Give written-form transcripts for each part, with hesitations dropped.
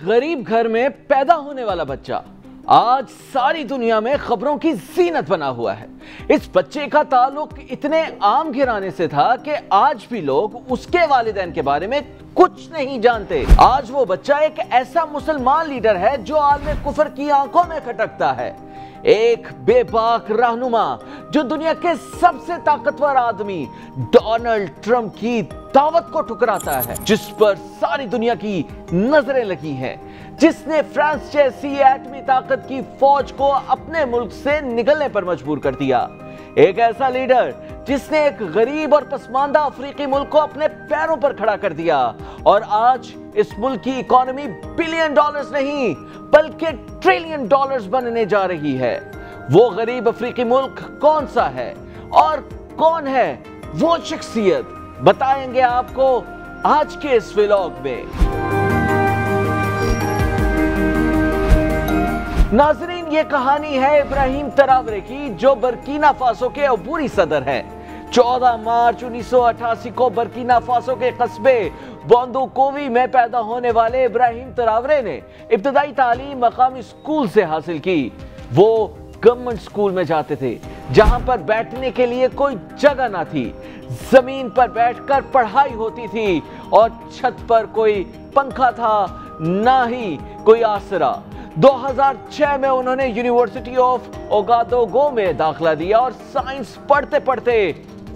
गरीब घर में पैदा होने वाला बच्चा आज सारी दुनिया में खबरों की जीनत बना हुआ है। इस बच्चे का ताल्लुक इतने आम घराने से था कि आज भी लोग उसके वालिदैन के बारे में कुछ नहीं जानते। आज वो बच्चा एक ऐसा मुसलमान लीडर है जो आलमे कुफर की आंखों में खटकता है, एक बेबाक रहनुमा जो दुनिया के सबसे ताकतवर आदमी डोनाल्ड ट्रंप की दावत को ठुकराता है, जिस पर सारी दुनिया की नजरें लगी हैं, जिसने फ्रांस जैसी एटमी ताकत की फौज को अपने मुल्क से निकलने पर मजबूर कर दिया। एक ऐसा लीडर जिसने एक गरीब और पसमानदा अफ्रीकी मुल्क को अपने पैरों पर खड़ा कर दिया और आज इस मुल्क की इकोनॉमी बिलियन डॉलर्स नहीं बल्कि ट्रिलियन डॉलर्स बनने जा रही है। वो गरीब अफ्रीकी मुल्क कौन सा है और कौन है वो शख्सियत, बताएंगे आपको आज के इस व्लॉग में। नाज़रीन, ये कहानी है इब्राहिम ट्रावरे की, जो बर्किना फासो के अबूरी सदर हैं। 14 मार्च 1988 को बर्किना फासो के कस्बे बोंदोकोवी में पैदा होने वाले इब्राहिम ट्रावरे ने इब्तदाई तालीम मकामी स्कूल से हासिल की। वो गवर्नमेंट स्कूल में जाते थे जहां पर बैठने के लिए कोई जगह ना थी, जमीन पर बैठकर पढ़ाई होती थी और छत पर कोई पंखा था ना ही कोई आसरा। 2006 में उन्होंने यूनिवर्सिटी ऑफ ओगादोगो में दाखिला दिया और साइंस पढ़ते पढ़ते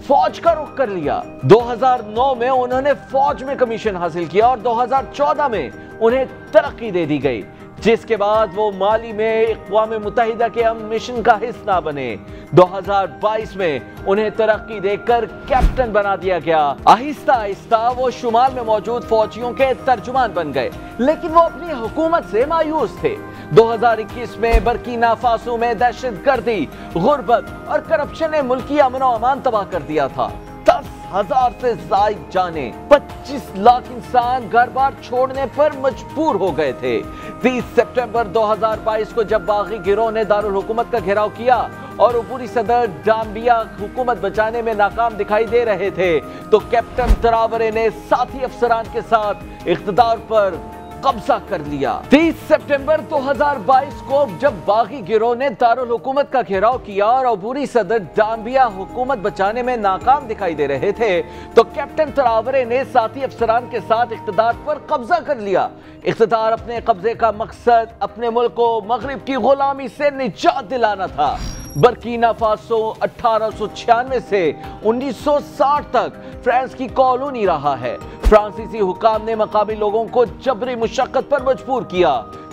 फौज का रुख कर लिया। 2009 में उन्होंने फौज में कमीशन हासिल किया और 2014 में उन्हें तरक्की दे दी गई, जिसके बाद वो माली में अक़वाम मुत्तहिदा के अमन मिशन का हिस्सा बने। 2022 में उन्हें तरक्की देकर कैप्टन बना दिया गया। आहिस्ता आहिस्ता वो शुमाल में मौजूद फौजियों के तर्जुमान बन गए, लेकिन वो अपनी हुकूमत से मायूस थे। 2021 में बर्किना फासो में दहशतगर्दी, गुर्बत और करप्शन ने मुल्की अमन और अमान तबाह कर दिया था। 10,000 से ज़ायद जाने, 25 लाख इंसान घर बार छोड़ने पर मजबूर हो गए थे। 30 सितंबर 2022 को जब बागी गिरोह ने दारुल हुकूमत का घेराव किया और अबूरी सदर डाम्बिया हुकूमत बचाने में नाकाम दिखाई दे रहे थे, तो कैप्टन ट्रावरे ने साथी अफसरान के साथ इख्तिदार पर कब्जा कर लिया। 30 सितंबर 2022 को जब बागी गिरोह ने दारुल हुकूमत का घेराव किया और अबूरी सदर डाम्बिया हुकूमत बचाने में नाकाम दिखाई दे रहे थे, तो कैप्टन ट्रावरे ने साथी अफसरान के साथ इख्तिदार पर कब्जा कर लिया। इख्तिदार अपने कब्जे का मकसद अपने मुल्क को मगरिब की गुलामी से निजात दिलाना था। बर्किना फासो 1896 से 1960 तक फ्रांस की कॉलोनी रहा है। फ्रांसीसी हुकाम ने मकामी लोगों को जबरी मुशक्कत पर मजबूर किया,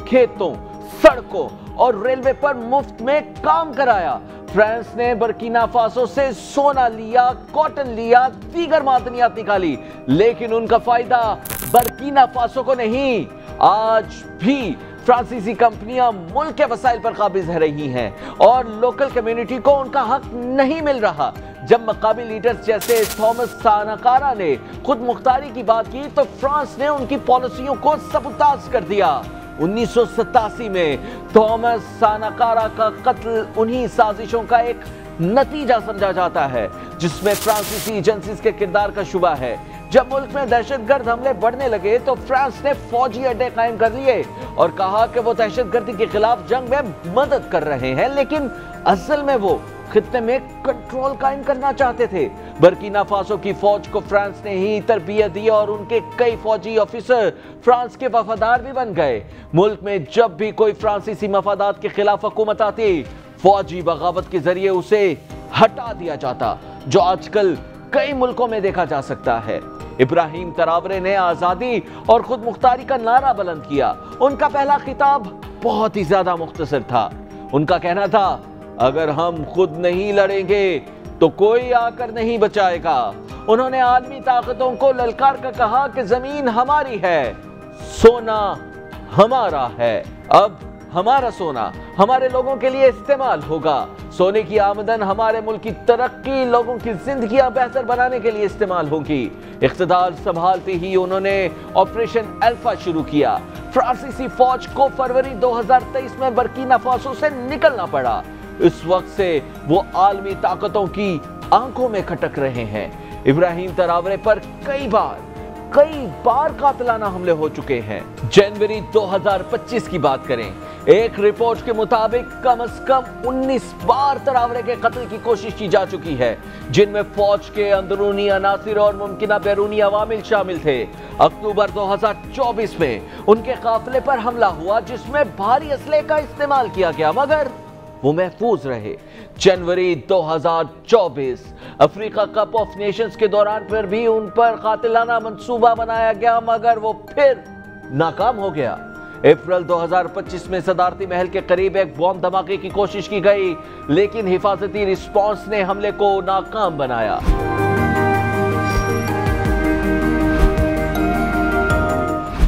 खेतों, सड़कों और रेलवे पर मुफ्त में काम कराया। फ्रांस ने बर्किना फासो से सोना लिया, कॉटन लिया, दीगर मादनियात निकाली, लेकिन उनका फायदा बर्किना फासो को नहीं। आज भी फ्रांसीसी कंपनियां मुल्क के वसाइल पर काबिज रही हैं और लोकल कम्युनिटी को उनका हक नहीं मिल रहा। जब मकामी लीडर्स जैसे थॉमस सानाकारा ने खुद मुख्तारी की बात की, तो फ्रांस ने उनकी पॉलिसियों को सबूताज कर दिया। 1987 में थॉमस सानाकारा का कत्ल उन्हीं साजिशों का एक नतीजा समझा जाता है जिसमें फ्रांसीसी एजेंसीज के किरदार का शुबा है। जब मुल्क में दहशतगर्द हमले बढ़ने लगे तो फ्रांस ने फौजी अड्डे कायम कर लिए और कहा कि वो दहशतगर्दी के खिलाफ जंग में मदद कर रहे हैं, लेकिन असल में वो खित्ते में कंट्रोल कायम करना चाहते थे। बर्किना फासो की फौज को फ्रांस ने ही तरबियत दी और उनके कई फौजी ऑफिसर फ्रांस के वफादार भी बन गए। मुल्क में जब भी कोई फ्रांसीसी मफादात के खिलाफ हुकूमत आती, फौजी बगावत के जरिए उसे हटा दिया जाता, जो आजकल कई मुल्कों में देखा जा सकता है। इब्राहिम ट्रावरे ने आजादी और खुद मुख्तारी का नारा बुलंद किया। उनका पहला खिताब बहुत ही ज्यादा मुख्तसर था। उनका कहना था, अगर हम खुद नहीं लड़ेंगे तो कोई आकर नहीं बचाएगा। उन्होंने आलमी ताकतों को ललकार कर कहा कि जमीन हमारी है, सोना हमारा है, अब हमारा सोना हमारे लोगों के लिए इस्तेमाल होगा। सोने की आमदन हमारे मुल्क की तरक्की, लोगों की जिंदगियां बेहतर बनाने के लिए इस्तेमाल होगी। इख्तिदार संभालते ही उन्होंने ऑपरेशन अल्फा शुरू किया। फ्रांसीसी फौज को फरवरी 2023 में बर्किना फासो से निकलना पड़ा। इस वक्त से वो आलमी ताकतों की आंखों में खटक रहे हैं। इब्राहिम ट्रावरे पर कई बार कई बार कातिलाना हमले हो चुके हैं। जनवरी 2025 की बात करें, एक रिपोर्ट के मुताबिक कम से कम 19 बार तरावरे के कत्ल की कोशिश की जा चुकी है, जिनमें फौज के अंदरूनी अनासिर और मुमकिन बैरूनी अवामिल शामिल थे। अक्टूबर 2024 में उनके काफिले पर हमला हुआ, जिसमें भारी असले का इस्तेमाल किया गया, मगर वो महफूज रहे। जनवरी 2024 अफ्रीका कप ऑफ नेशंस के दौरान फिर भी उन पर कातिलाना मंसूबा बनाया गया, मगर वो फिर नाकाम हो गया। अप्रैल 2025 में सदारती महल के करीब एक बॉम्ब धमाके की कोशिश की गई, लेकिन हिफाजती रिस्पांस ने हमले को नाकाम बनाया।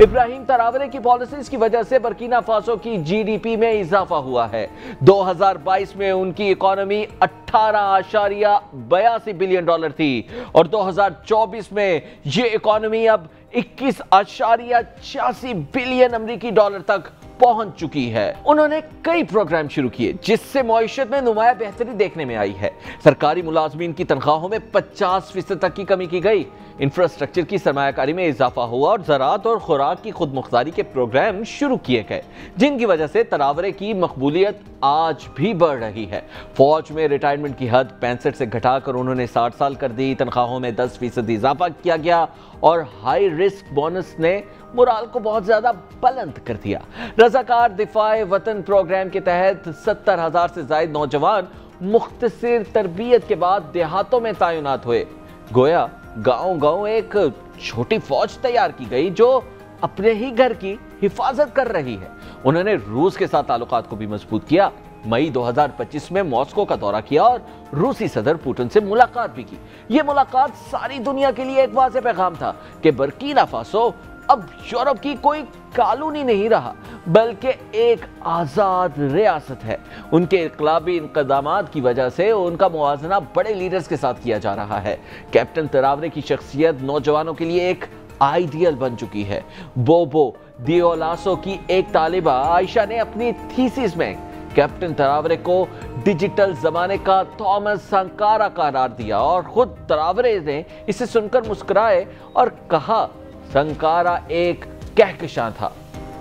इब्राहिम तरावरे की पॉलिसीज की वजह से बर्किना फासो की जीडीपी में इजाफा हुआ है। 2022 में उनकी इकोनॉमी 18.82 बिलियन डॉलर थी और 2024 में ये इकोनॉमी अब 21.86 बिलियन अमेरिकी डॉलर तक पहुंच चुकी है। उन्होंने कई प्रोग्राम शुरू किए, जिससे मईशत में नुमाया बेहतरी देखने में आई है। सरकारी मुलाजमीन की तनख्वाहों में 50% तक की कमी की गई, इंफ्रास्ट्रक्चर की सरमायाकारी में इजाफा हुआ और ज़राअत और खुराक की खुद मुख्तारी के प्रोग्राम शुरू किए गए, जिनकी वजह से तरावरे की मकबूलियत आज भी बढ़ रही है। फौज में रिटायरमेंट की हद 65 से घटाकर उन्होंने 60 साल कर दी, तनख्वाहों में 10% इजाफा किया गया और हाई रिस्क बोनस ने मोराल को बहुत ज्यादा बुलंद कर दिया। रज़ाकार दिफाए वतन प्रोग्राम के तहत 70,000 से ज्यादा नौजवान मुख्तसर तरबियत के बाद देहातों में तैनात हुए। गोया गांव-गांव एक छोटी फौज तैयार की गई जो अपने ही घर की हिफाजत कर रही है। उन्होंने रूस के साथ ताल्लुकात को भी मजबूत किया। मई 2025 में मॉस्को का दौरा किया और रूसी सदर पुतिन से मुलाकात भी की। यह मुलाकात सारी दुनिया के लिए एक वाज़ेह पैगाम था कि बर्किना फासो अब यूरोप की कोई कॉलोनी नहीं रहा, बल्कि एक आजाद रियासत है। उनके इनकलाबी इक़दामात की वजह से उनका मुवाजना बड़े लीडर्स के साथ किया जा रहा है। कैप्टन तरावरे की शख्सियत नौजवानों के लिए एक आइडियल बन चुकी है। बोबो दियोलासो की एक तालिबा आयशा ने अपनी थीसिस में कैप्टन तरावरे को डिजिटल जमाने का थॉमस संकारा करार दिया और खुद तरावरे ने इसे सुनकर मुस्कुराए और कहा, संकारा एक कहकशां था,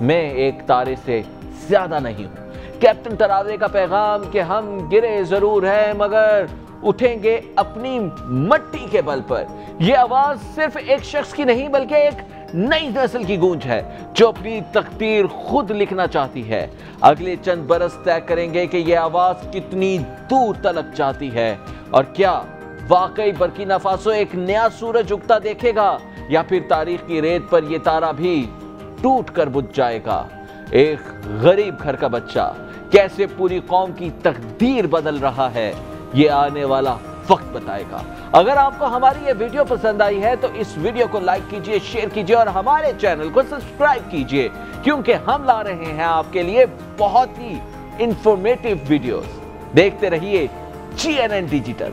मैं एक तारे से ज्यादा नहीं हूं। कैप्टन तरावरे का पैगाम कि हम गिरे जरूर हैं मगर उठेंगे अपनी मट्टी के बल पर। यह आवाज सिर्फ एक शख्स की नहीं बल्कि एक नई नस्ल की गूंज है जो अपनी तकदीर खुद लिखना चाहती है। अगले चंद बरस तय करेंगे कि यह आवाज कितनी दूर तलक जाती है और क्या वाकई बर्किना फासो एक नया सूरज उगता देखेगा या फिर तारीख की रेत पर यह तारा भी टूट कर बुझ जाएगा। एक गरीब घर का बच्चा कैसे पूरी कौम की तकदीर बदल रहा है, ये आने वाला वक्त बताएगा। अगर आपको हमारी ये वीडियो पसंद आई है तो इस वीडियो को लाइक कीजिए, शेयर कीजिए और हमारे चैनल को सब्सक्राइब कीजिए, क्योंकि हम ला रहे हैं आपके लिए बहुत ही इंफॉर्मेटिव वीडियोस। देखते रहिए GNN डिजिटल।